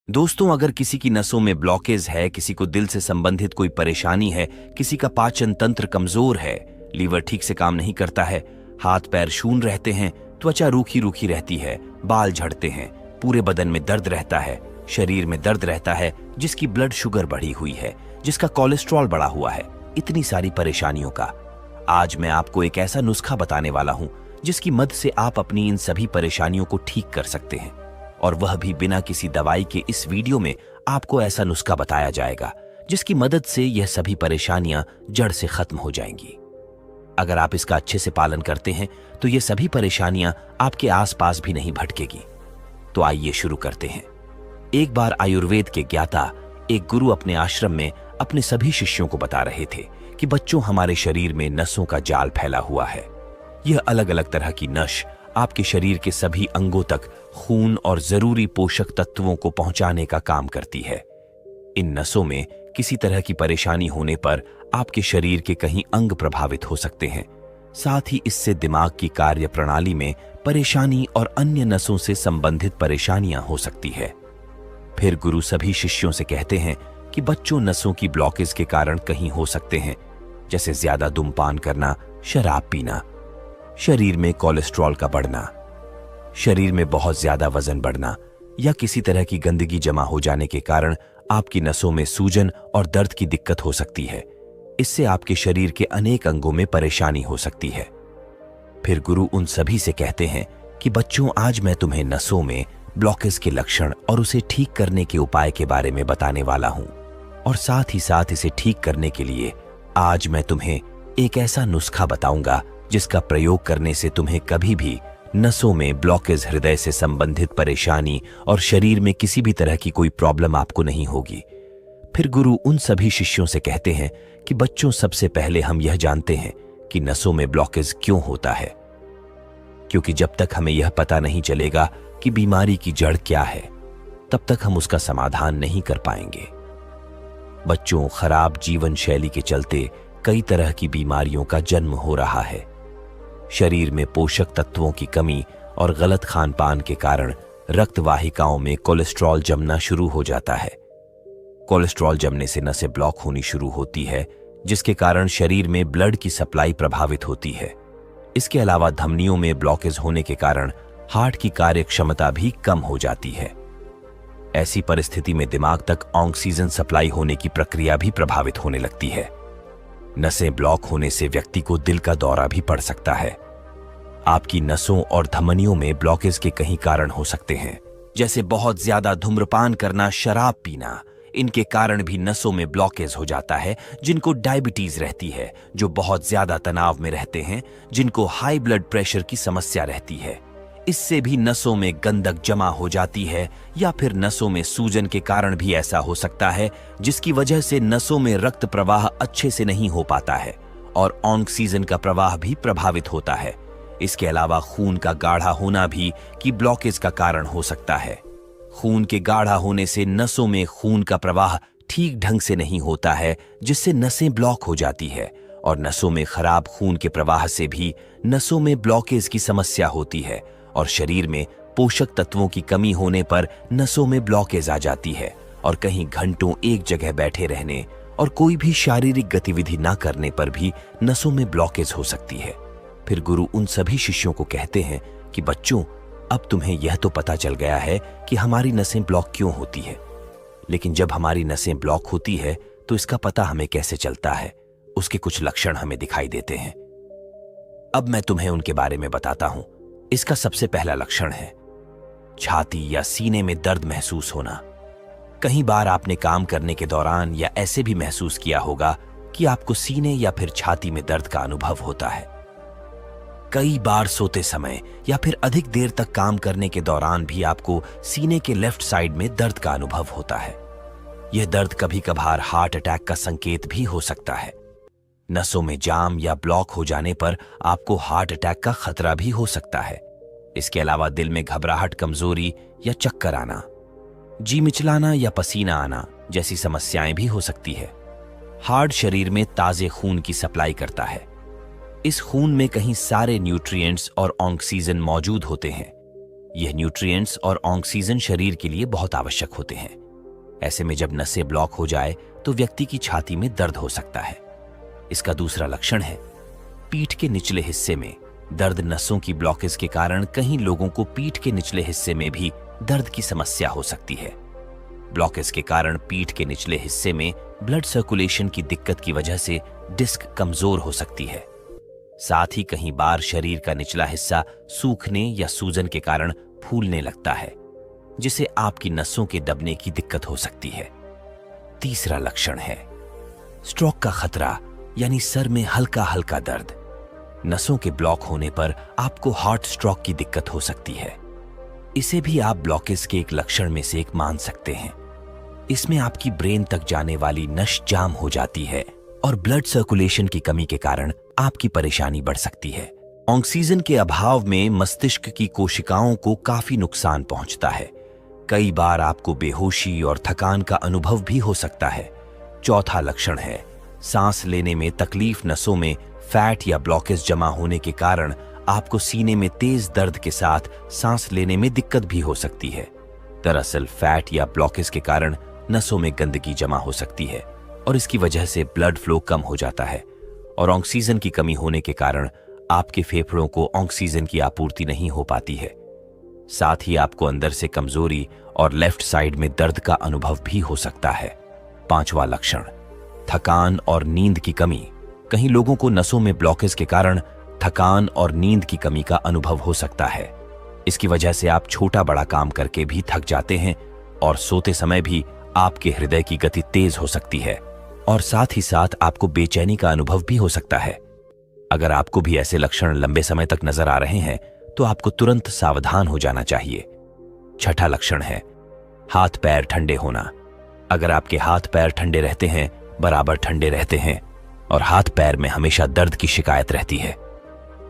दोस्तों, अगर किसी की नसों में ब्लॉकेज है, किसी को दिल से संबंधित कोई परेशानी है, किसी का पाचन तंत्र कमजोर है, लीवर ठीक से काम नहीं करता है, हाथ पैर शून रहते हैं, त्वचा रूखी रूखी रहती है, बाल झड़ते हैं, पूरे बदन में दर्द रहता है, शरीर में दर्द रहता है, जिसकी ब्लड शुगर बढ़ी हुई है, जिसका कोलेस्ट्रॉल बढ़ा हुआ है, इतनी सारी परेशानियों का आज मैं आपको एक ऐसा नुस्खा बताने वाला हूं जिसकी मदद से आप अपनी इन सभी परेशानियों को ठीक कर सकते हैं, और वह भी बिना किसी दवाई के। इस वीडियो में आपको ऐसा नुस्खा बताया जाएगा जिसकी मदद से यह सभी परेशानियां जड़ से खत्म हो जाएंगी। अगर आप इसका अच्छे से पालन करते हैं तो ये सभी परेशानियां आपके आसपास भी नहीं भटकेगी। तो आइए शुरू करते हैं। एक बार आयुर्वेद के ज्ञाता एक गुरु अपने आश्रम में अपने सभी शिष्यों को बता रहे थे कि बच्चों, हमारे शरीर में नसों का जाल फैला हुआ है। यह अलग अलग तरह की नस आपके शरीर के सभी अंगों तक खून और जरूरी पोषक तत्वों को पहुंचाने का काम करती है। इन नसों में किसी तरह की परेशानी होने पर आपके शरीर के कहीं अंग प्रभावित हो सकते हैं। साथ ही इससे दिमाग की कार्य प्रणाली में परेशानी और अन्य नसों से संबंधित परेशानियां हो सकती है। फिर गुरु सभी शिष्यों से कहते हैं कि बच्चों, नसों की ब्लॉकेज के कारण कहीं हो सकते हैं, जैसे ज्यादा धूम्रपान करना, शराब पीना, शरीर में कोलेस्ट्रॉल का बढ़ना, शरीर में बहुत ज्यादा वजन बढ़ना, या किसी तरह की गंदगी जमा हो जाने के कारण आपकी नसों में सूजन और दर्द की दिक्कत हो सकती है। इससे आपके शरीर के अनेक अंगों में परेशानी हो सकती है। फिर गुरु उन सभी से कहते हैं कि बच्चों, आज मैं तुम्हें नसों में ब्लॉकेज के लक्षण और उसे ठीक करने के उपाय के बारे में बताने वाला हूं, और साथ ही साथ इसे ठीक करने के लिए आज मैं तुम्हें एक ऐसा नुस्खा बताऊंगा जिसका प्रयोग करने से तुम्हें कभी भी नसों में ब्लॉकेज, हृदय से संबंधित परेशानी और शरीर में किसी भी तरह की कोई प्रॉब्लम आपको नहीं होगी। फिर गुरु उन सभी शिष्यों से कहते हैं कि बच्चों, सबसे पहले हम यह जानते हैं कि नसों में ब्लॉकेज क्यों होता है, क्योंकि जब तक हमें यह पता नहीं चलेगा कि बीमारी की जड़ क्या है, तब तक हम उसका समाधान नहीं कर पाएंगे। बच्चों, खराब जीवन शैली के चलते कई तरह की बीमारियों का जन्म हो रहा है। शरीर में पोषक तत्वों की कमी और गलत खान पान के कारण रक्त वाहिकाओं में कोलेस्ट्रॉल जमना शुरू हो जाता है। कोलेस्ट्रॉल जमने से नसें ब्लॉक होनी शुरू होती है, जिसके कारण शरीर में ब्लड की सप्लाई प्रभावित होती है। इसके अलावा धमनियों में ब्लॉकेज होने के कारण हार्ट की कार्य क्षमता भी कम हो जाती है। ऐसी परिस्थिति में दिमाग तक ऑक्सीजन सप्लाई होने की प्रक्रिया भी प्रभावित होने लगती है। नसें ब्लॉक होने से व्यक्ति को दिल का दौरा भी पड़ सकता है। आपकी नसों और धमनियों में ब्लॉकेज के कई कारण हो सकते हैं, जैसे बहुत ज्यादा धूम्रपान करना, शराब पीना। इनके कारण भी नसों में ब्लॉकेज हो जाता है। जिनको डायबिटीज रहती है, जो बहुत ज्यादा तनाव में रहते हैं, जिनको हाई ब्लड प्रेशर की समस्या रहती है, इससे भी नसों में गंदक जमा हो जाती है। या फिर नसों में सूजन के कारण भी ऐसा हो सकता है, जिसकी वजह से नसों में रक्त प्रवाह अच्छे से नहीं हो पाता है और ऑक्सीजन का प्रवाह भी प्रभावित होता है। इसके अलावा खून का गाढ़ा होना भी की ब्लॉकेज का कारण हो सकता है। खून के गाढ़ा होने से नसों में खून का प्रवाह ठीक ढंग से नहीं होता है, जिससे नसें ब्लॉक हो जाती है, और नसों में खराब खून के प्रवाह से भी नसों में ब्लॉकेज की समस्या होती है, और शरीर में पोषक तत्वों की कमी होने पर नसों में ब्लॉकेज आ जाती है, और कहीं घंटों एक जगह बैठे रहने और कोई भी शारीरिक गतिविधि ना करने पर भी नसों में ब्लॉकेज हो सकती है। फिर गुरु उन सभी शिष्यों को कहते हैं कि बच्चों, अब तुम्हें यह तो पता चल गया है कि हमारी नसें ब्लॉक क्यों होती है, लेकिन जब हमारी नसें ब्लॉक होती है तो इसका पता हमें कैसे चलता है, उसके कुछ लक्षण हमें दिखाई देते हैं। अब मैं तुम्हें उनके बारे में बताता हूं। इसका सबसे पहला लक्षण है छाती या सीने में दर्द महसूस होना। कई बार आपने काम करने के दौरान या ऐसे भी महसूस किया होगा कि आपको सीने या फिर छाती में दर्द का अनुभव होता है। कई बार सोते समय या फिर अधिक देर तक काम करने के दौरान भी आपको सीने के लेफ्ट साइड में दर्द का अनुभव होता है। यह दर्द कभी कभार हार्ट अटैक का संकेत भी हो सकता है। नसों में जाम या ब्लॉक हो जाने पर आपको हार्ट अटैक का खतरा भी हो सकता है। इसके अलावा दिल में घबराहट, कमजोरी या चक्कर आना, जी मिचलाना या पसीना आना जैसी समस्याएं भी हो सकती है। हार्ट शरीर में ताजे खून की सप्लाई करता है। इस खून में कहीं सारे न्यूट्रिएंट्स और ऑक्सीजन मौजूद होते हैं। यह न्यूट्रिएंट्स और ऑक्सीजन शरीर के लिए बहुत आवश्यक होते हैं। ऐसे में जब नसें ब्लॉक हो जाए तो व्यक्ति की छाती में दर्द हो सकता है। इसका दूसरा लक्षण है पीठ के निचले हिस्से में दर्द। नसों की ब्लॉकेज के कारण कई लोगों को पीठ के निचले हिस्से में भी दर्द की समस्या हो सकती है। ब्लॉकेज के कारण पीठ के निचले हिस्से में ब्लड सर्कुलेशन की दिक्कत की वजह से डिस्क कमजोर हो सकती है। साथ ही कई बार शरीर का निचला हिस्सा सूखने या सूजन के कारण फूलने लगता है, जिसे आपकी नसों के दबने की दिक्कत हो सकती है। तीसरा लक्षण है स्ट्रोक का खतरा, यानी सर में हल्का हल्का दर्द। नसों के ब्लॉक होने पर आपको हार्ट स्ट्रोक की दिक्कत हो सकती है। इसे भी आप ब्लॉकेज के एक लक्षण में से एक मान सकते हैं। इसमें आपकी ब्रेन तक जाने वाली नस जाम हो जाती है और ब्लड सर्कुलेशन की कमी के कारण आपकी परेशानी बढ़ सकती है। ऑक्सीजन के अभाव में मस्तिष्क की कोशिकाओं को काफी नुकसान पहुंचता है। कई बार आपको बेहोशी और थकान का अनुभव भी हो सकता है। चौथा लक्षण है सांस लेने में तकलीफ। नसों में फैट या ब्लॉकेज जमा होने के कारण आपको सीने में तेज दर्द के साथ सांस लेने में दिक्कत भी हो सकती है। दरअसल फैट या ब्लॉकेज के कारण नसों में गंदगी जमा हो सकती है और इसकी वजह से ब्लड फ्लो कम हो जाता है और ऑक्सीजन की कमी होने के कारण आपके फेफड़ों को ऑक्सीजन की आपूर्ति नहीं हो पाती है। साथ ही आपको अंदर से कमजोरी और लेफ्ट साइड में दर्द का अनुभव भी हो सकता है। पांचवा लक्षण थकान और नींद की कमी। कई लोगों को नसों में ब्लॉकेज के कारण थकान और नींद की कमी का अनुभव हो सकता है। इसकी वजह से आप छोटा बड़ा काम करके भी थक जाते हैं और सोते समय भी आपके हृदय की गति तेज हो सकती है और साथ ही साथ आपको बेचैनी का अनुभव भी हो सकता है। अगर आपको भी ऐसे लक्षण लंबे समय तक नजर आ रहे हैं तो आपको तुरंत सावधान हो जाना चाहिए। छठा लक्षण है हाथ पैर ठंडे होना। अगर आपके हाथ पैर ठंडे रहते हैं, बराबर ठंडे रहते हैं और हाथ पैर में हमेशा दर्द की शिकायत रहती है,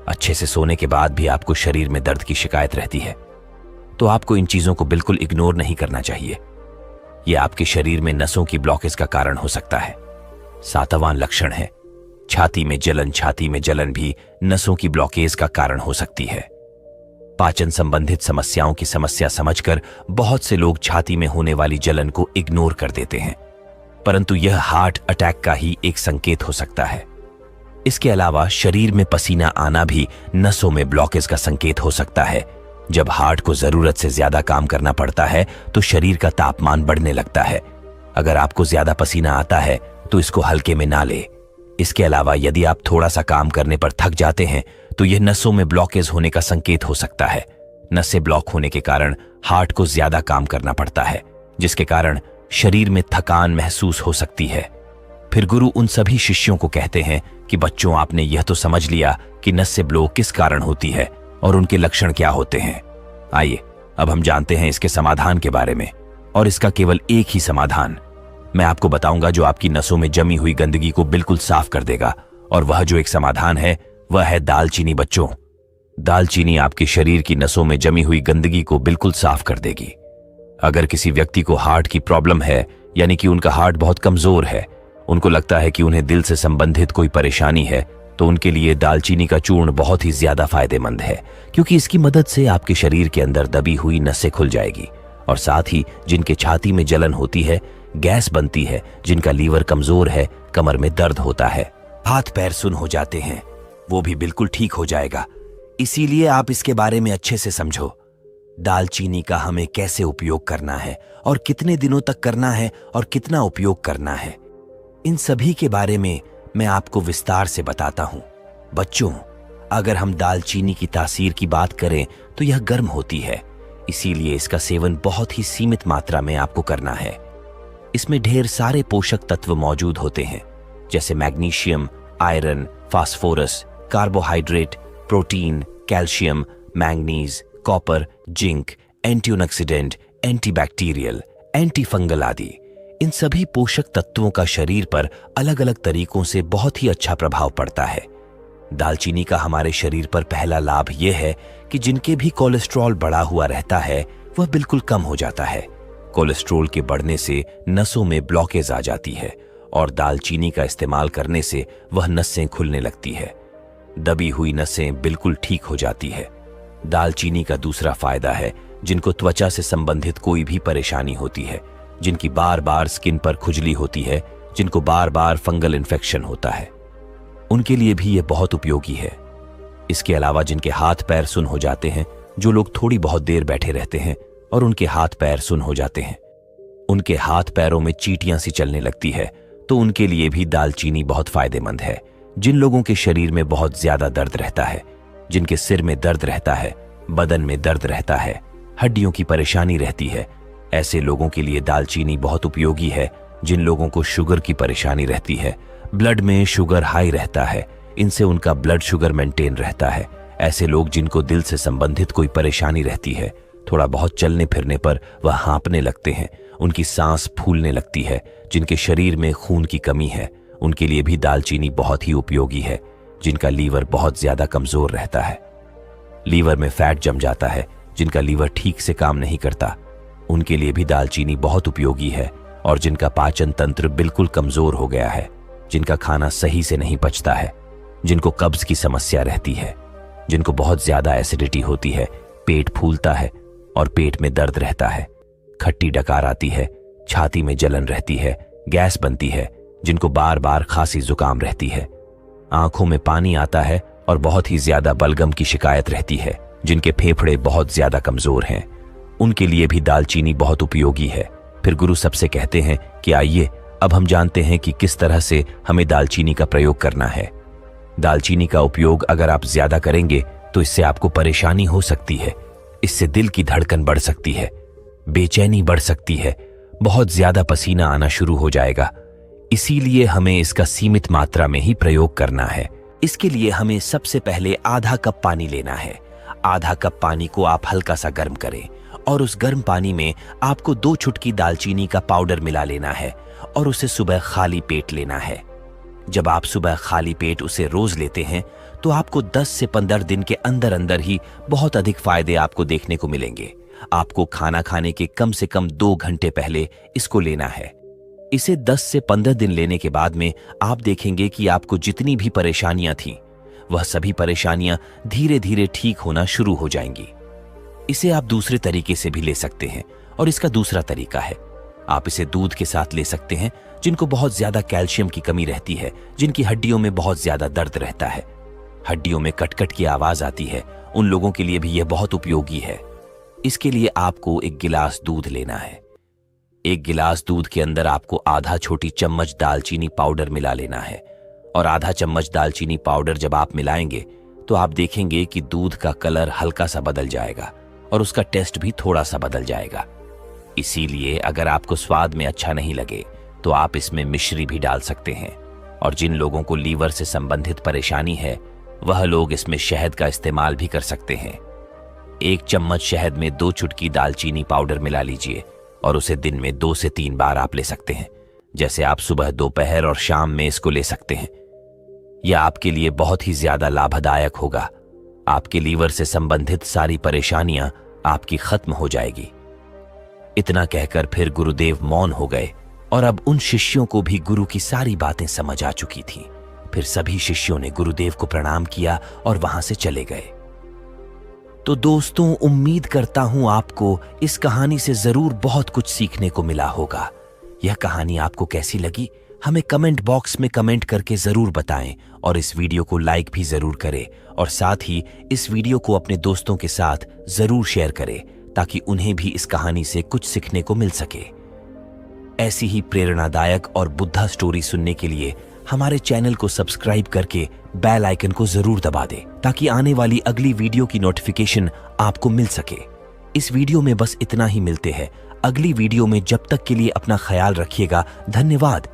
अच्छे से सोने के बाद भी आपको शरीर में दर्द की शिकायत रहती है, तो आपको इन चीजों को बिल्कुल इग्नोर नहीं करना चाहिए। यह आपके शरीर में नसों की ब्लॉकेज का कारण हो सकता है। सातवां लक्षण है छाती में जलन। छाती में जलन भी नसों की ब्लॉकेज का कारण हो सकती है। पाचन संबंधित समस्याओं की समस्या समझकर बहुत से लोग छाती में होने वाली जलन को इग्नोर कर देते हैं, परंतु यह हार्ट अटैक का ही एक संकेत हो सकता है। इसके अलावा शरीर में पसीना आना भी नसों में ब्लॉकेज का संकेत हो सकता है। जब हार्ट को जरूरत से ज्यादा काम करना पड़ता है तो शरीर का तापमान बढ़ने लगता है। अगर आपको ज्यादा पसीना आता है तो इसको हल्के में ना ले। इसके अलावा यदि आप थोड़ा सा काम करने पर थक जाते हैं तो यह नसों में ब्लॉकेज होने का संकेत हो सकता है। नसें ब्लॉक होने के कारण हार्ट को ज्यादा काम करना पड़ता है, जिसके कारण शरीर में थकान महसूस हो सकती है। फिर गुरु उन सभी शिष्यों को कहते हैं कि बच्चों, आपने यह तो समझ लिया कि नस से ब्लॉक किस कारण होती है और उनके लक्षण क्या होते हैं। आइए अब हम जानते हैं इसके समाधान के बारे में, और इसका केवल एक ही समाधान मैं आपको बताऊंगा जो आपकी नसों में जमी हुई गंदगी को बिल्कुल साफ कर देगा। और वह जो एक समाधान है वह है दालचीनी। बच्चों, दालचीनी आपके शरीर की नसों में जमी हुई गंदगी को बिल्कुल साफ कर देगी। अगर किसी व्यक्ति को हार्ट की प्रॉब्लम है, यानी कि उनका हार्ट बहुत कमजोर है, उनको लगता है कि उन्हें दिल से संबंधित कोई परेशानी है, तो उनके लिए दालचीनी का चूर्ण बहुत ही ज्यादा फायदेमंद है, क्योंकि इसकी मदद से आपके शरीर के अंदर दबी हुई नसें खुल जाएगी। और साथ ही जिनके छाती में जलन होती है, गैस बनती है, जिनका लीवर कमजोर है, कमर में दर्द होता है, हाथ पैर सुन हो जाते हैं, वो भी बिल्कुल ठीक हो जाएगा। इसीलिए आप इसके बारे में अच्छे से समझो। दालचीनी का हमें कैसे उपयोग करना है और कितने दिनों तक करना है और कितना उपयोग करना है, इन सभी के बारे में मैं आपको विस्तार से बताता हूं। बच्चों, अगर हम दालचीनी की तासीर की बात करें तो यह गर्म होती है, इसीलिए इसका सेवन बहुत ही सीमित मात्रा में आपको करना है। इसमें ढेर सारे पोषक तत्व मौजूद होते हैं, जैसे magnesium, iron, phosphorus, carbohydrate, protein, calcium, manganese, copper, zinc, antioxidant, antibacterial, antifungal आदि। इन सभी पोषक तत्वों का शरीर पर अलग अलग तरीकों से बहुत ही अच्छा प्रभाव पड़ता है। दालचीनी का हमारे शरीर पर पहला लाभ यह है कि जिनके भी कोलेस्ट्रॉल बढ़ा हुआ रहता है वह बिल्कुल कम हो जाता है। कोलेस्ट्रॉल के बढ़ने से नसों में ब्लॉकेज आ जाती है और दालचीनी का इस्तेमाल करने से वह नसें खुलने लगती है। दबी हुई नसें बिल्कुल ठीक हो जाती है। दालचीनी का दूसरा फायदा है जिनको त्वचा से संबंधित कोई भी परेशानी होती है, जिनकी बार बार स्किन पर खुजली होती है, जिनको बार बार फंगल इन्फेक्शन होता है, उनके लिए भी यह बहुत उपयोगी है। इसके अलावा जिनके हाथ पैर सुन हो जाते हैं, जो लोग थोड़ी बहुत देर बैठे रहते हैं और उनके हाथ पैर सुन हो जाते हैं, उनके हाथ पैरों में चींटियां सी चलने लगती है, तो उनके लिए भी दालचीनी बहुत फायदेमंद है। जिन लोगों के शरीर में बहुत ज्यादा दर्द रहता है, जिनके सिर में दर्द रहता है, बदन में दर्द रहता है, हड्डियों की परेशानी रहती है, ऐसे लोगों के लिए दालचीनी बहुत उपयोगी है। जिन लोगों को शुगर की परेशानी रहती है, ब्लड में शुगर हाई रहता है, इनसे उनका ब्लड शुगर मेंटेन रहता है। ऐसे लोग जिनको दिल से संबंधित कोई परेशानी रहती है, थोड़ा बहुत चलने फिरने पर वह हाँपने लगते हैं, उनकी सांस फूलने लगती है, जिनके शरीर में खून की कमी है, उनके लिए भी दालचीनी बहुत ही उपयोगी है। जिनका लीवर बहुत ज्यादा कमजोर रहता है, लीवर में फैट जम जाता है, जिनका लीवर ठीक से काम नहीं करता, उनके लिए भी दालचीनी बहुत उपयोगी है। और जिनका पाचन तंत्र बिल्कुल कमजोर हो गया है, जिनका खाना सही से नहीं पचता है, जिनको कब्ज की समस्या रहती है, जिनको बहुत ज्यादा एसिडिटी होती है, पेट फूलता है और पेट में दर्द रहता है, खट्टी डकार आती है, छाती में जलन रहती है, गैस बनती है, जिनको बार बार खांसी जुकाम रहती है, आंखों में पानी आता है और बहुत ही ज्यादा बलगम की शिकायत रहती है, जिनके फेफड़े बहुत ज्यादा कमजोर हैं, उनके लिए भी दालचीनी बहुत उपयोगी है। फिर गुरु सबसे कहते हैं कि आइए अब हम जानते हैं कि किस तरह से हमें दालचीनी का प्रयोग करना है। दालचीनी का उपयोग अगर आप ज्यादा करेंगे तो इससे आपको परेशानी हो सकती है, इससे दिल की धड़कन बढ़ सकती है, बेचैनी बढ़ सकती है, बहुत ज्यादा पसीना आना शुरू हो जाएगा। इसीलिए हमें इसका सीमित मात्रा में ही प्रयोग करना है। इसके लिए हमें सबसे पहले आधा कप पानी लेना है। आधा कप पानी को आप हल्का सा गर्म करें और उस गर्म पानी में आपको 2 चुटकी दालचीनी का पाउडर मिला लेना है और उसे सुबह खाली पेट लेना है। जब आप सुबह खाली पेट उसे रोज लेते हैं तो आपको 10 से 15 दिन के अंदर अंदर ही बहुत अधिक फायदे आपको देखने को मिलेंगे। आपको खाना खाने के कम से कम 2 घंटे पहले इसको लेना है। इसे 10 से 15 दिन लेने के बाद में आप देखेंगे कि आपको जितनी भी परेशानियां थीं, वह सभी परेशानियां धीरे धीरे ठीक होना शुरू हो जाएंगी। इसे आप दूसरे तरीके से भी ले सकते हैं और इसका दूसरा तरीका है, आप इसे दूध के साथ ले सकते हैं। जिनको बहुत ज्यादा कैल्शियम की कमी रहती है, जिनकी हड्डियों में बहुत ज्यादा दर्द रहता है, हड्डियों में कटकट की आवाज आती है, उन लोगों के लिए भी यह बहुत उपयोगी है। इसके लिए आपको 1 गिलास दूध लेना है। 1 गिलास दूध के अंदर आपको आधा छोटी चम्मच दालचीनी पाउडर मिला लेना है और आधा चम्मच दालचीनी पाउडर जब आप मिलाएंगे तो आप देखेंगे कि दूध का कलर हल्का सा बदल जाएगा और उसका टेस्ट भी थोड़ा सा बदल जाएगा। इसीलिए अगर आपको स्वाद में अच्छा नहीं लगे तो आप इसमें मिश्री भी डाल सकते हैं। और जिन लोगों को लीवर से संबंधित परेशानी है, वह लोग इसमें शहद का इस्तेमाल भी कर सकते हैं। 1 चम्मच शहद में 2 चुटकी दालचीनी पाउडर मिला लीजिए और उसे दिन में 2 से 3 बार आप ले सकते हैं। जैसे आप सुबह, दोपहर और शाम में इसको ले सकते हैं। यह आपके लिए बहुत ही ज्यादा लाभदायक होगा। आपके लीवर से संबंधित सारी परेशानियां आपकी खत्म हो जाएगी। इतना कहकर फिर गुरुदेव मौन हो गए और अब उन शिष्यों को भी गुरु की सारी बातें समझ आ चुकी थीं। फिर सभी शिष्यों ने गुरुदेव को प्रणाम किया और वहां से चले गए। तो दोस्तों, उम्मीद करता हूं आपको इस कहानी से जरूर बहुत कुछ सीखने को मिला होगा। यह कहानी आपको कैसी लगी हमें कमेंट बॉक्स में कमेंट करके जरूर बताएं और इस वीडियो को लाइक भी जरूर करें और साथ ही इस वीडियो को अपने दोस्तों के साथ जरूर शेयर करें ताकि उन्हें भी इस कहानी से कुछ सीखने को मिल सके। ऐसी ही प्रेरणादायक और बुद्धा स्टोरी सुनने के लिए हमारे चैनल को सब्सक्राइब करके बेल आइकन को जरूर दबा दें ताकि आने वाली अगली वीडियो की नोटिफिकेशन आपको मिल सके। इस वीडियो में बस इतना ही, मिलते हैं अगली वीडियो में। जब तक के लिए अपना ख्याल रखिएगा। धन्यवाद।